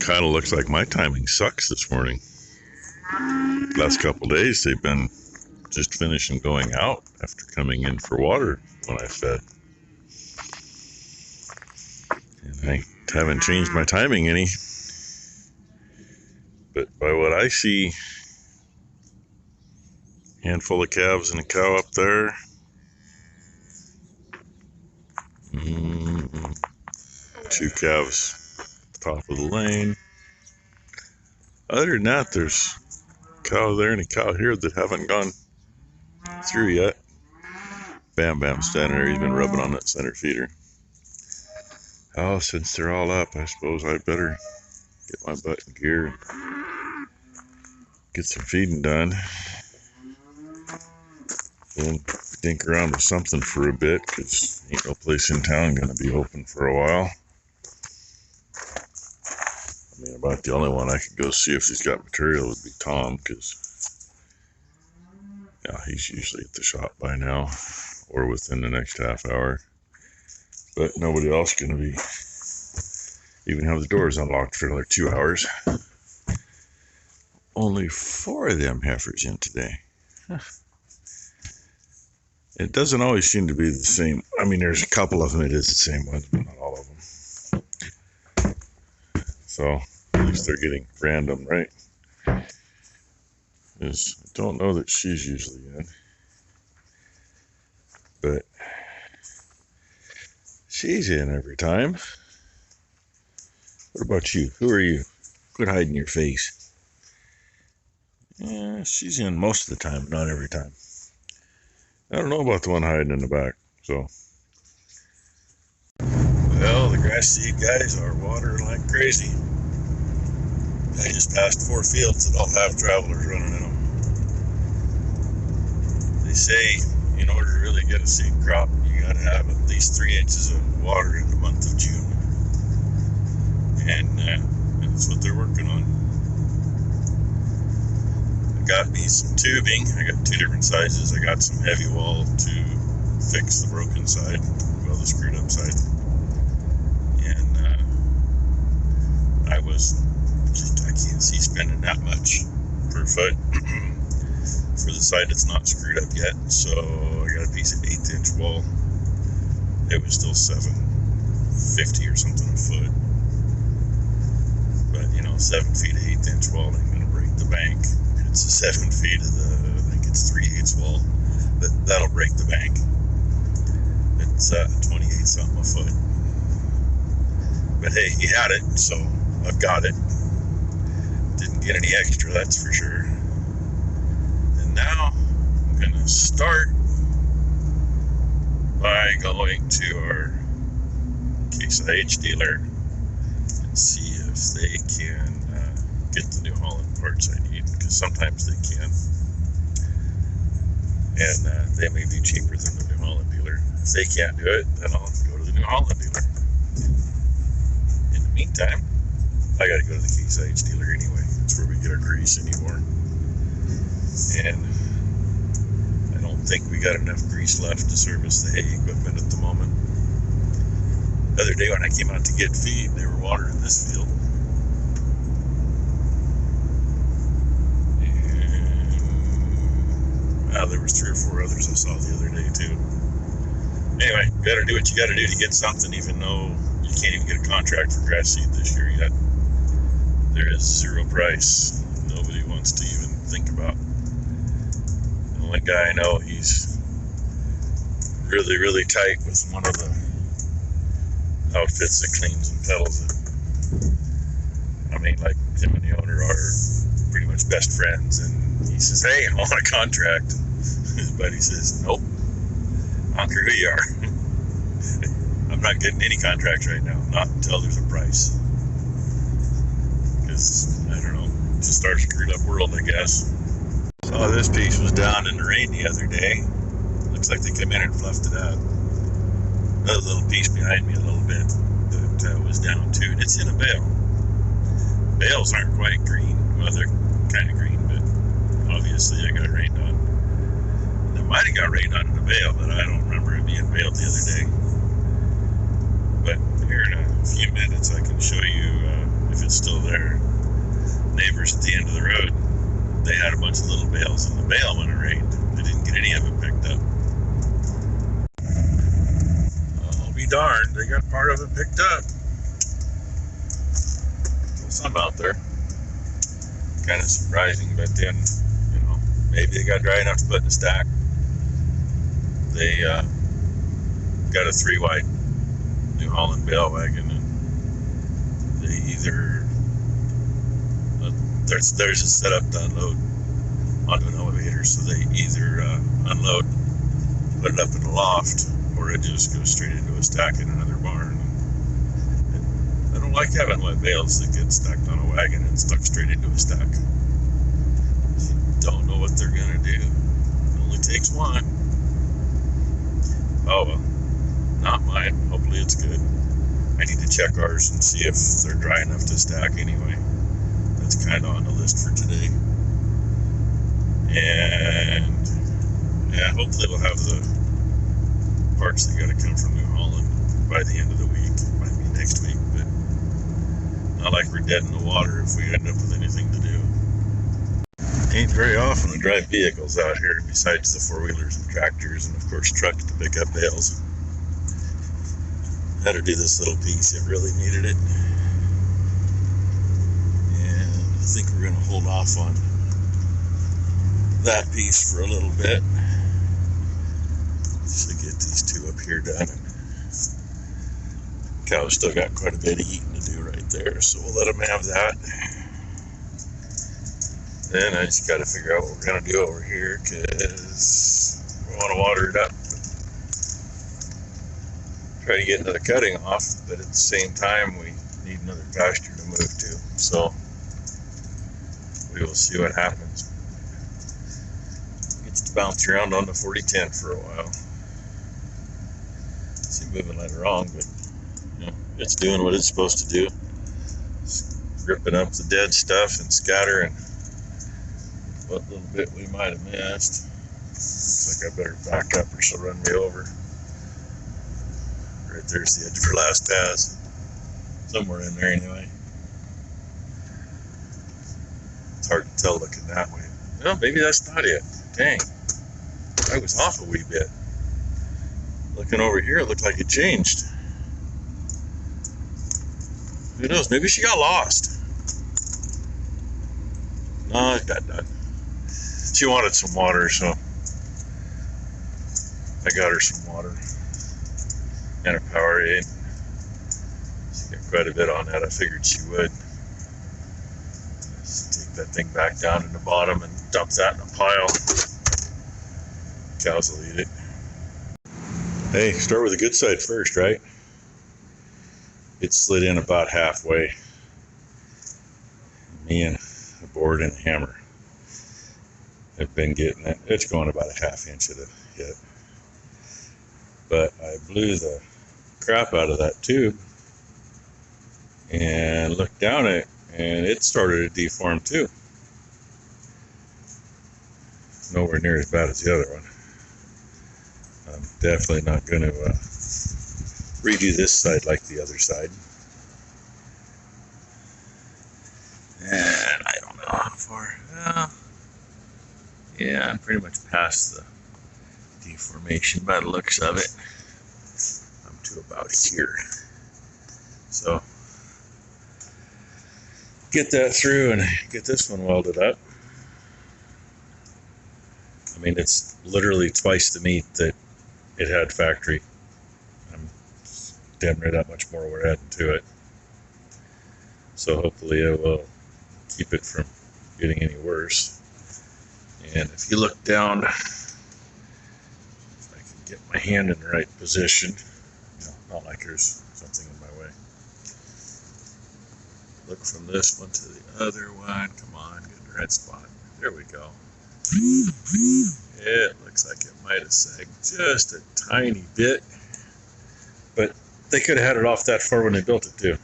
kind of looks like my timing sucks this morning. Last couple of days, they've been just finishing going out after coming in for water when I fed. And I haven't changed my timing any. But by what I see, handful of calves and a cow up there. Two calves at the top of the lane. Other than that, there's a cow there and a cow here that haven't gone through yet. Bam Bam's standing there. He's been rubbing on that center feeder. Oh, since they're all up, I suppose I better get my butt in gear and get some feeding done. Then dink around with something for a bit, because ain't no place in town gonna be open for a while. I mean, about the only one I could go see if he's got material would be Tom, because yeah, he's usually at the shop by now or within the next half hour. But nobody else gonna be even have the doors unlocked for another 2 hours. Only 4 of them heifers in today. It doesn't always seem to be the same. I mean, there's a couple of them it is the same ones, but not all of them. So at least they're getting random, right? Because I don't know that she's usually in, but she's in every time. What about you? Who are you? Quit hiding your face. Yeah, she's in most of the time, not every time. I don't know about the one hiding in the back, so. Well, the grass seed guys are watering like crazy. I just passed 4 fields that all have travelers running in them. They say in order to really get a seed crop, you gotta have at least 3 inches of water in the month of June. And that's what they're working on. Got me some tubing. I got 2 different sizes. I got some heavy wall to fix the broken side, well, the screwed up side. And I can't see spending that much per foot for the side that's not screwed up yet. So I got a piece of 1/8 inch wall. It was still $7.50 or something a foot. But 7 feet of 1/8 inch wall ain't gonna break the bank. It's 7 feet of the, I think it's 3/8 wall, but that'll break the bank. It's 28 something a foot. But hey, he had it, so I've got it. Didn't get any extra, that's for sure. And now I'm gonna start by going to our Case IH dealer and see if they can get the New Holland parts I need, because sometimes they can, and they may be cheaper than the New Holland dealer. If they can't do it, then I'll go to the New Holland dealer. In the meantime, I gotta go to the Case IH dealer anyway. That's where we get our grease anymore, and I don't think we got enough grease left to service the hay equipment at the moment. The other day when I came out to get feed, they were watering this field. There was 3 or 4 others I saw the other day too. Anyway, you gotta do what you gotta do to get something, even though you can't even get a contract for grass seed this year yet. There is 0 price. Nobody wants to even think about. The only guy I know, he's really, really tight with one of the outfits that cleans and peddles it. I mean, like him and the owner are pretty much best friends, and he says, "Hey, I want a contract." His buddy says, "Nope, I don't care who you are. I'm not getting any contracts right now, not until there's a price." Because, I don't know, just our screwed up world, I guess. Saw this piece was down in the rain the other day. Looks like they come in and fluffed it out. Another little piece behind me a little bit that was down too, and it's in a bale. Bales aren't quite green. Well, they're kind of green, but obviously I got rained on. I might have got rained on in a bale, but I don't remember it being baled the other day. But here in a few minutes I can show you if it's still there. Neighbors at the end of the road, they had a bunch of little bales in the bale when it rained. They didn't get any of it picked up. I'll be darned, they got part of it picked up. Some out there. Kind of surprising, but then, you know, maybe they got dry enough to put in a stack. They got a 3-wide New Holland bale wagon, and they either there's a setup to unload onto an elevator, so they either unload, put it up in the loft, or it just goes straight into a stack in another barn. And I don't like having wet bales that get stacked on a wagon and stuck straight into a stack. You don't know what they're gonna do. It only takes one. Oh well, not mine. Hopefully it's good. I need to check ours and see if they're dry enough to stack anyway. That's kind of on the list for today. And yeah, hopefully we'll have the parts that gotta come from New Holland by the end of the week. Might be next week, but not like we're dead in the water if we end up with anything to do. Ain't very often to drive vehicles out here besides the 4-wheelers and tractors, and of course trucks to pick up bales. Had to do this little piece, it really needed it. And I think we're gonna hold off on that piece for a little bit. So get these two up here done. Cow's still got quite a bit of eating to do right there, so we'll let them have that. Then I just got to figure out what we're going to do over here, because we want to water it up. Try to get another cutting off, but at the same time we need another pasture to move to. So we will see what happens. Gets to bounce around on the 4010 for a while. See, moving right along, but you know, it's doing what it's supposed to do. It's ripping up the dead stuff and scattering what little bit we might have missed. Looks like I better back up or she'll run me over. Right there's the edge of her last pass. Somewhere in there anyway. It's hard to tell looking that way. Well, maybe that's not it. Dang. I was off a wee bit. Looking over here, it looked like it changed. Who knows? Maybe she got lost. No, it got done. She wanted some water, so I got her some water and a Powerade. She got quite a bit on that. I figured she would. Just take that thing back down to the bottom and dump that in a pile. Cows will eat it. Hey, start with the good side first, right? It slid in about halfway. Me and a board and a hammer have been getting it. It's going about a ½ inch at a hit. But I blew the crap out of that tube and looked down it, and it started to deform too. Nowhere near as bad as the other one. I'm definitely not going to redo this side like the other side. And I don't know how far. Yeah, I'm pretty much past the deformation by the looks of it. I'm to about here. So get that through and get this one welded up. I mean, it's literally twice the meat that it had factory. I'm damn near that much more we're adding to it. So hopefully it will keep it from getting any worse. And if you look down, if I can get my hand in the right position, not like there's something in my way. Look from this one to the other one. Come on, get in the right spot. There we go. It looks like it might have sagged just a tiny bit, but they could have had it off that far when they built it too.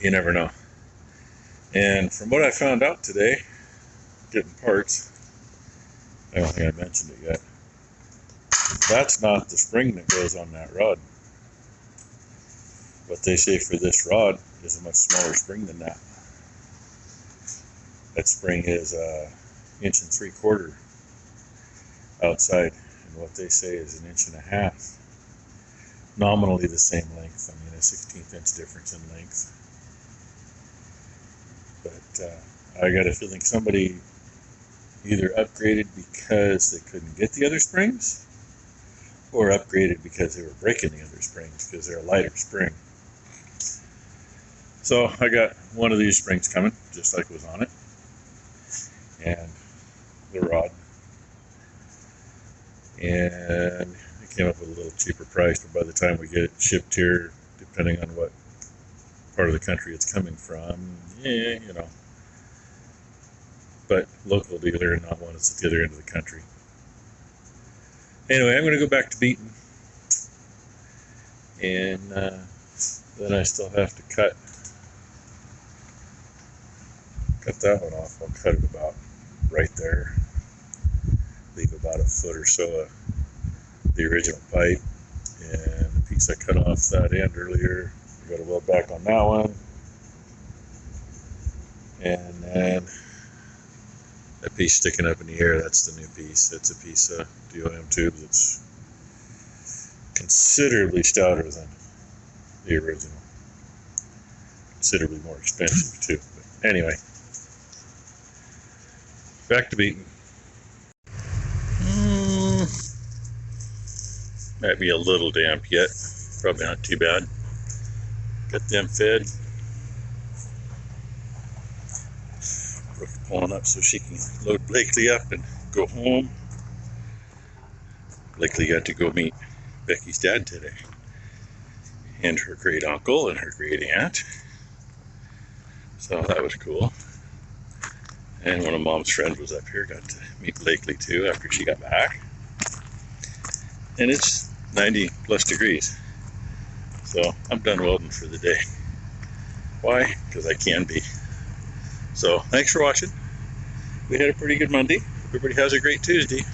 You never know. And from what I found out today, getting parts, I don't think I mentioned it yet, that's not the spring that goes on that rod. What they say for this rod is a much smaller spring than that. That spring is 1 3/4 inches outside, and what they say is 1.5 inches. Nominally the same length. I mean, a 1/16 inch difference in length. But I got a feeling somebody either upgraded because they couldn't get the other springs, or upgraded because they were breaking the other springs because they're a lighter spring. So I got one of these springs coming, just like was on it, and the rod, and it came up with a little cheaper price, but by the time we get it shipped here, depending on what part of the country it's coming from, yeah, you know, but local dealer and not one that's at the other end of the country. Anyway, I'm going to go back to beating, and then I still have to cut that one off. I'll cut it about right there, leave about 1 foot or so of the original pipe, and the piece I cut off that end earlier, I got a weld back on that one, and then that piece sticking up in the air, that's the new piece. That's a piece of DOM tube that's considerably stouter than the original. Considerably more expensive too. But anyway, back to beating. Might be a little damp yet. Probably not too bad. Got them fed. Brooke's pulling up so she can load Blakely up and go home. Blakely got to go meet Becky's dad today, and her great uncle and her great aunt. So that was cool. And one of Mom's friends was up here, got to meet Blakely too after she got back. And it's 90 plus degrees. So I'm done welding for the day. Why? Because I can be. So thanks for watching. We had a pretty good Monday. Everybody has a great Tuesday.